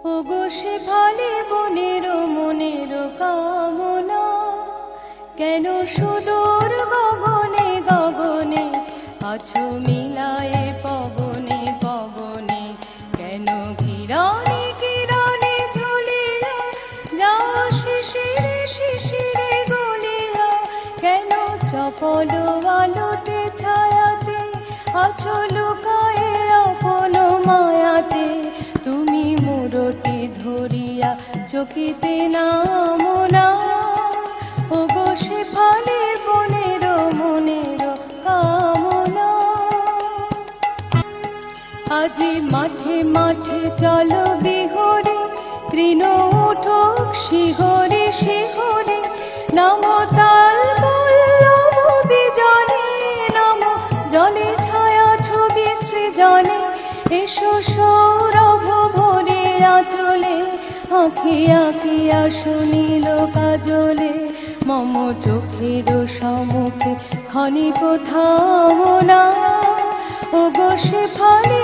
ওগো শেফালি বনের মনের কামনা, কেন সুদূর গগনে গগনে আছো মিলায়ে পবনে পবনে, কেন কিরণে কিরণে ঝুলিয়া যাও শিশিরে শিশিরে গলিয়া, কেন চপল আলোতে ছায়াতে আছো লুকায়ে আপন মায়াতে, তুমি মূরতি ধরিয়া চকিতে নামো না, ওগো শেফালি বনের মনের কামনা। আজি মাঠে মাঠে চলো বিহরে, তৃণ উঠুক শিহরে শিহরে, নামো তাল পল্লব বিজনে, নামো জলে ছায়া ছবি সৃজনে, এসো সৌরভ ভরে আঁচলে, আঁখিয়া আঁখিয়া শুনিল কাজলে, মম চোখের সম্মুখে ক্ষণিক থামো না, ওগো শেফালি